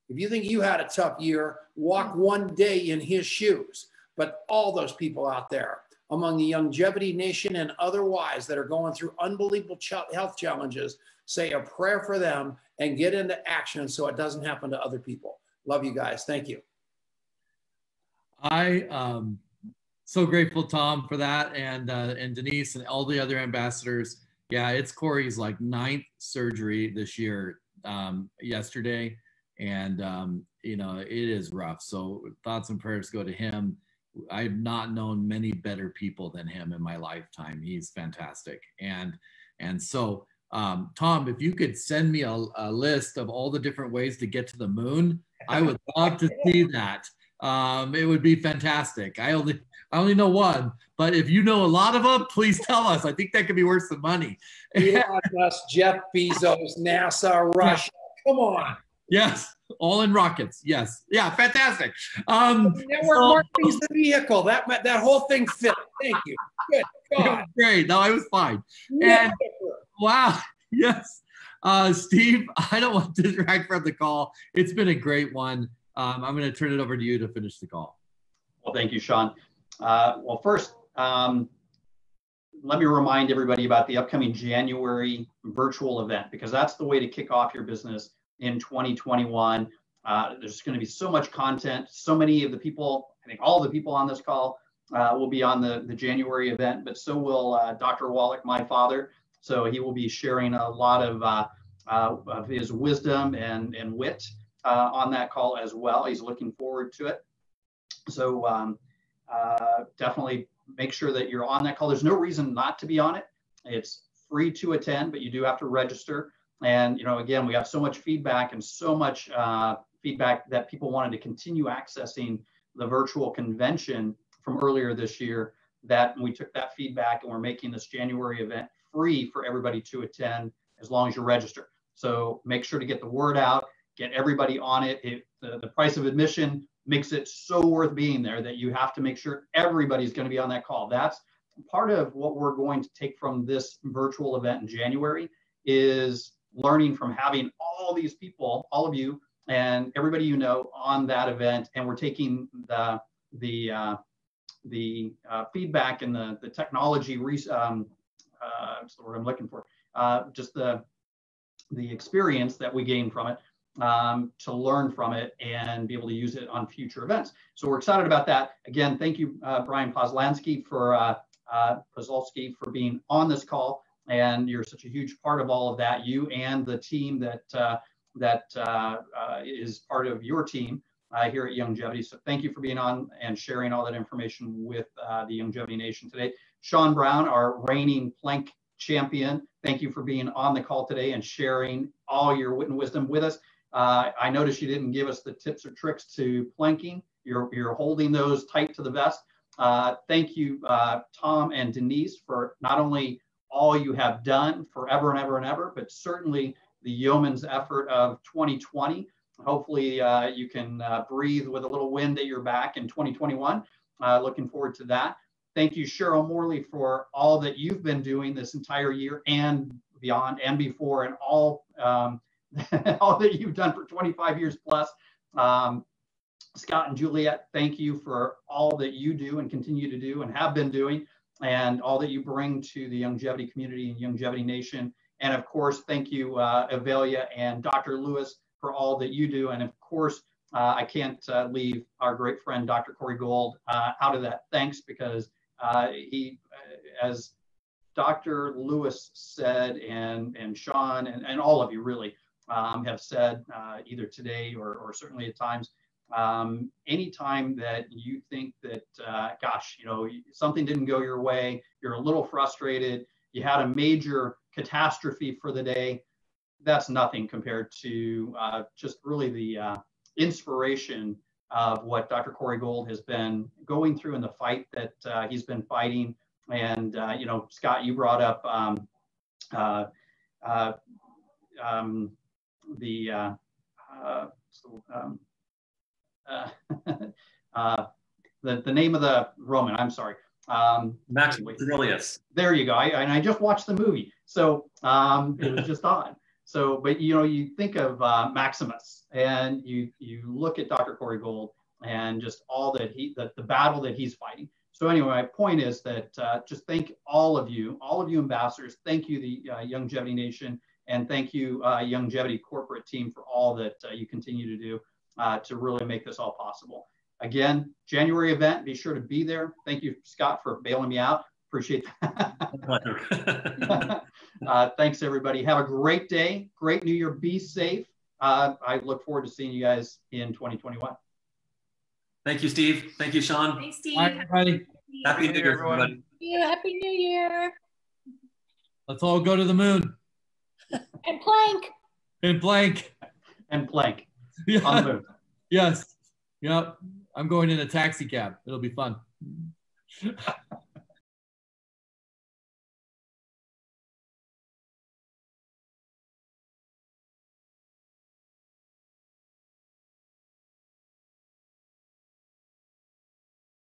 If you think you had a tough year, walk one day in his shoes. But all those people out there among the Youngevity Nation and otherwise that are going through unbelievable health challenges, say a prayer for them and get into action so it doesn't happen to other people. Love you guys. Thank you. I so grateful, Tom, for that, and Denise and all the other ambassadors. Yeah, it's Corey's like 9th surgery this year, yesterday, and you know, it is rough. So thoughts and prayers go to him. I've not known many better people than him in my lifetime. He's fantastic, and so Tom, if you could send me a list of all the different ways to get to the moon, I would love to see that. It would be fantastic. I only know one, but if you know a lot of them, please tell us. I think that could be worth some money. Elon Musk, Jeff Bezos, NASA, Russia. Come on. Yes, all in rockets. Yes, yeah, fantastic. Network marketing's the vehicle. That whole thing fit. Thank you. Good God. Great. No, I was fine. And wow. Yes, Steve. I don't want to distract from the call. It's been a great one. I'm going to turn it over to you to finish the call. Well, thank you, Sean. Well, first, let me remind everybody about the upcoming January virtual event, because that's the way to kick off your business in 2021. There's going to be so much content. So many of the people, I think all the people on this call will be on the January event, but so will Dr. Wallach, my father. So he will be sharing a lot of his wisdom and wit on that call as well. He's looking forward to it. So definitely make sure that you're on that call. There's no reason not to be on it. It's free to attend, but you do have to register. And, you know, again, we have so much feedback and so much feedback that people wanted to continue accessing the virtual convention from earlier this year, that we took that feedback and we're making this January event free for everybody to attend as long as you register. So make sure to get the word out, get everybody on it. The price of admission makes it so worth being there that you have to make sure everybody's going to be on that call. That's part of what we're going to take from this virtual event in January, is learning from having all these people, all of you and everybody you know on that event. And we're taking the feedback and the technology, what's the word I'm looking for, just the experience that we gain from it, to learn from it and be able to use it on future events. So we're excited about that. Again, thank you, Brian Pozlansky for being on this call. And you're such a huge part of all of that, you and the team that is part of your team here at Youngevity. So thank you for being on and sharing all that information with the Youngevity Nation today. Sean Brown, our reigning plank champion, thank you for being on the call today and sharing all your wit and wisdom with us. I noticed you didn't give us the tips or tricks to planking. You're holding those tight to the vest. Thank you, Tom and Denise, for not only all you have done forever and ever and ever, but certainly the yeoman's effort of 2020 hopefully you can breathe with a little wind at your back in 2021. Looking forward to that. Thank you, Cheryl Morley, for all that you've been doing this entire year and beyond and before, and all all that you've done for 25 years plus. Scott and Juliet, thank you for all that you do and continue to do and have been doing, and all that you bring to the Youngevity community and Youngevity Nation. And of course, thank you, Avelia and Dr. Lewis, for all that you do. And of course, I can't leave our great friend, Dr. Corey Gold, out of that thanks, because he, as Dr. Lewis said, and Sean, and all of you really have said, either today or certainly at times, anytime that you think that, gosh, you know, something didn't go your way, you're a little frustrated, you had a major catastrophe for the day, that's nothing compared to just really the inspiration of what Dr. Corey Gold has been going through in the fight that he's been fighting. And, you know, Scott, you brought up the name of the Roman, I'm sorry. Maximus Aurelius. There you go. And I just watched the movie, so it was just on. So, but you know, you think of Maximus, and you look at Dr. Corey Gold, and just all that the battle that he's fighting. So anyway, my point is that just thank all of you ambassadors. Thank you, the Youngevity Nation, and thank you, Youngevity corporate team, for all that you continue to do to really make this all possible. Again, January event, be sure to be there. Thank you, Scott, for bailing me out. Appreciate that. Thanks, everybody. Have a great day. Great New Year. Be safe. I look forward to seeing you guys in 2021. Thank you, Steve. Thank you, Sean. Thanks, Steve. Bye, everybody. Happy New Year, everybody. Happy New Year. Let's all go to the moon. And plank. And plank. And plank. Yeah. On the moon. Yes. Yep. I'm going in a taxi cab. It'll be fun.